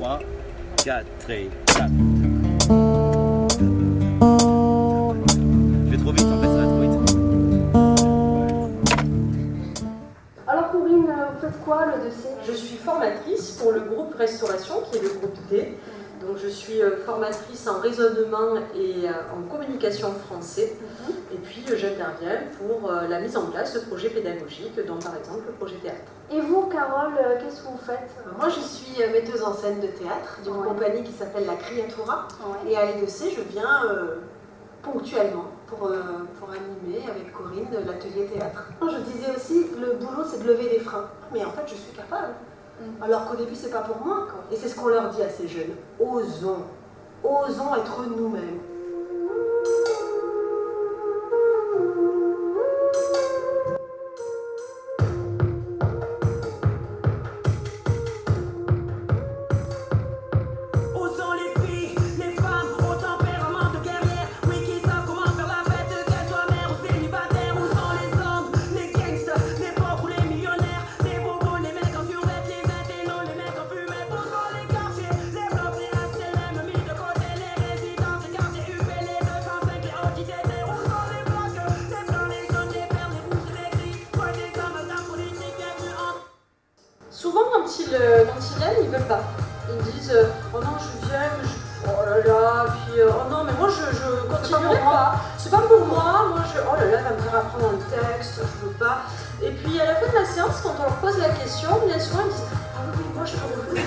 3, 4 et 4. Je vais trop vite en fait, ça va trop vite. Alors Corinne, vous faites quoi le dossier? Je suis formatrice pour le groupe Restauration, qui est le groupe D. Donc je suis formatrice en raisonnement et en communication français. Et puis j'interviens pour la mise en place de projets pédagogiques, dont par exemple le projet théâtre. Et vous, Carole, qu'est-ce que vous faites? Moi, je suis metteuse en scène de théâtre d'une compagnie qui s'appelle La Criatura. Et à l'EDC, je viens ponctuellement pour animer avec Corinne l'atelier théâtre. Je disais aussi, le boulot, c'est de lever les freins. Mais en fait, je suis capable. Alors qu'au début, c'est pas pour moi. Et c'est ce qu'on leur dit à ces jeunes. Osons. Osons être nous-mêmes. Souvent, quand ils viennent, ils veulent pas. Ils me disent oh non, je viens, mais oh là là, puis oh non, mais moi je continuerai pas. C'est pas pour moi, oh là là, elle va me faire apprendre un texte, je veux pas. Et puis à la fin de la séance, quand on leur pose la question, bien souvent ils disent ah oui, moi je peux revenir.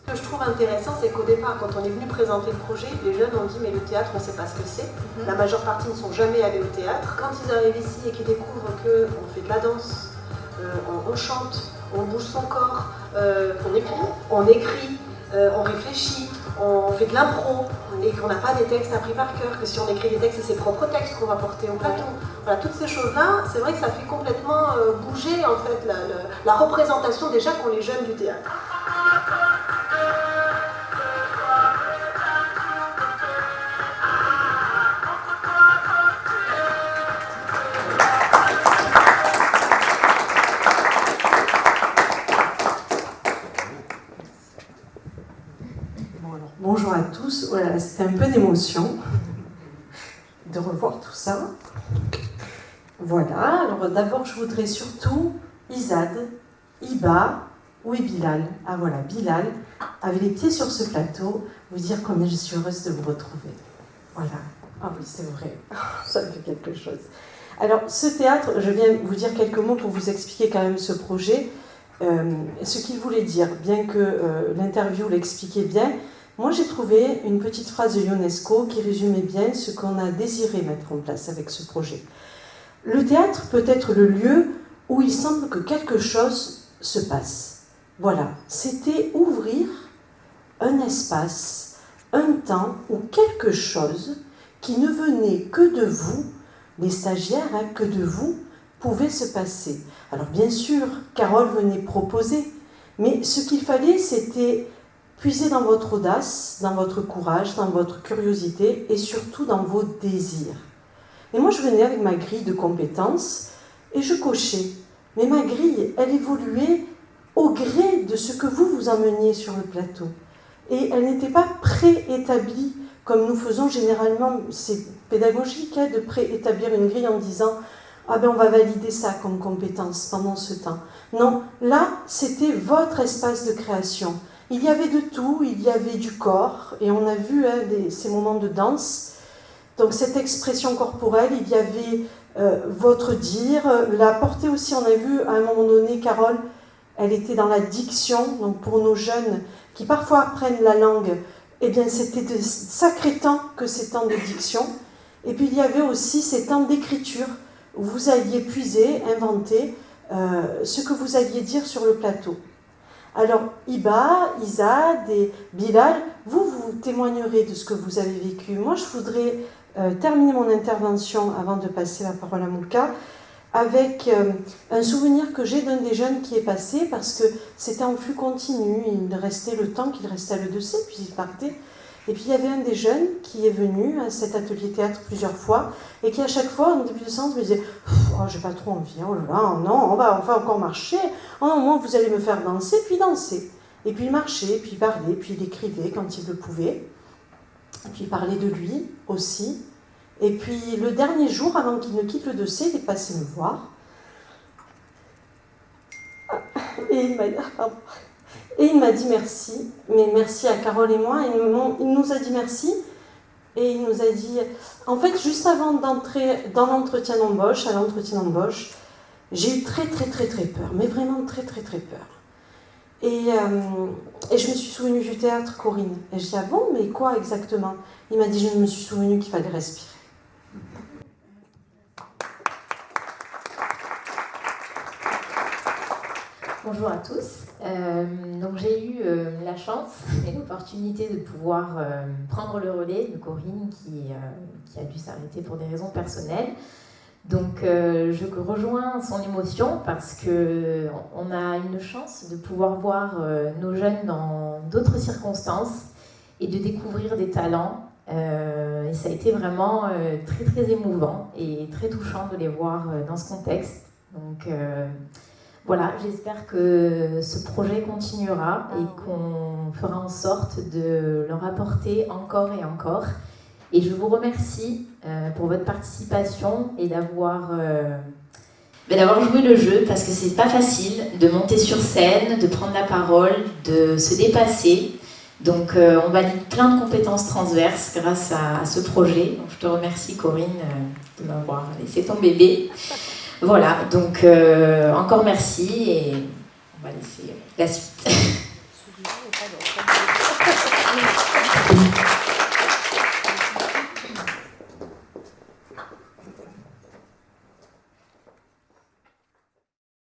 Ce que je trouve intéressant, c'est qu'au départ, quand on est venu présenter le projet, les jeunes ont dit mais le théâtre, on ne sait pas ce que c'est. La majeure partie ne sont jamais allés au théâtre. Quand ils arrivent ici et qu'ils découvrent qu'on fait de la danse, on chante, on bouge son corps, on écrit, on réfléchit, on fait de l'impro et qu'on n'a pas des textes appris par cœur, que si on écrit des textes, c'est ses propres textes qu'on va porter au plateau. Voilà, toutes ces choses-là, c'est vrai que ça fait complètement bouger en fait la représentation déjà qu'ont les jeunes du théâtre. Bonjour à tous, voilà, c'était un peu d'émotion de revoir tout ça. Voilà, alors d'abord je voudrais surtout Izad, Iba, où est Bilal? Ah voilà, Bilal, avec les pieds sur ce plateau, vous dire combien je suis heureuse de vous retrouver. Voilà, ah oui c'est vrai, ça me fait quelque chose. Alors ce théâtre, je viens vous dire quelques mots pour vous expliquer quand même ce projet, ce qu'il voulait dire, bien que l'interview l'expliquait bien. Moi, j'ai trouvé une petite phrase de Ionesco qui résumait bien ce qu'on a désiré mettre en place avec ce projet. Le théâtre peut être le lieu où il semble que quelque chose se passe. Voilà, c'était ouvrir un espace, un temps où quelque chose qui ne venait que de vous, les stagiaires, que de vous, pouvait se passer. Alors bien sûr, Carole venait proposer, mais ce qu'il fallait, c'était puiser dans votre audace, dans votre courage, dans votre curiosité et surtout dans vos désirs. Et moi, je venais avec ma grille de compétences et je cochais. Mais ma grille, elle évoluait au gré de ce que vous emmeniez sur le plateau. Et elle n'était pas préétablie comme nous faisons généralement. C'est pédagogique de préétablir une grille en disant « Ah ben on va valider ça comme compétence pendant ce temps ». Non, là, c'était votre espace de création. Il y avait de tout, il y avait du corps, et on a vu ces moments de danse. Donc cette expression corporelle, il y avait votre dire, la portée aussi, on a vu à un moment donné, Carole, elle était dans la diction, donc pour nos jeunes qui parfois apprennent la langue, eh bien c'était de sacrés temps que ces temps de diction. Et puis il y avait aussi ces temps d'écriture, où vous alliez puiser, inventer ce que vous alliez dire sur le plateau. Alors, Iba, Izad et Bilal, vous témoignerez de ce que vous avez vécu. Moi, je voudrais terminer mon intervention avant de passer la parole à Mouka avec un souvenir que j'ai d'un des jeunes qui est passé parce que c'était en flux continu, il restait le temps qu'il restait à l'EDC, puis il partait. Et puis il y avait un des jeunes qui est venu à cet atelier théâtre plusieurs fois et qui à chaque fois, en début de séance, me disait « Oh, j'ai pas trop envie, oh là là, non, on va encore marcher, oh non, moi vous allez me faire danser, puis danser. » Et puis il marchait, puis il parlait, puis il écrivait quand il le pouvait. Et puis il parlait de lui aussi. Et puis le dernier jour, avant qu'il ne quitte le dossier, il est passé me voir. Et il m'a dit merci, mais merci à Carole et moi. Il nous a dit merci. Et il nous a dit, en fait, juste avant d'entrer dans l'entretien d'embauche, j'ai eu très peur, mais vraiment très peur. Et je me suis souvenue du théâtre, Corinne. Et je dis, ah bon, mais quoi exactement? Il m'a dit, je me suis souvenue qu'il fallait respirer. Bonjour à tous. Donc j'ai eu la chance et l'opportunité de pouvoir prendre le relais de Corinne qui a dû s'arrêter pour des raisons personnelles. Donc je rejoins son émotion parce qu'on a une chance de pouvoir voir nos jeunes dans d'autres circonstances et de découvrir des talents. Et ça a été vraiment très émouvant et très touchant de les voir dans ce contexte. Donc voilà, j'espère que ce projet continuera et qu'on fera en sorte de leur apporter encore et encore. Et je vous remercie pour votre participation et d'avoir joué le jeu parce que c'est pas facile de monter sur scène, de prendre la parole, de se dépasser. Donc on valide plein de compétences transverses grâce à ce projet. Donc, je te remercie Corinne de m'avoir laissé ton bébé. Voilà, donc encore merci et on va laisser la suite.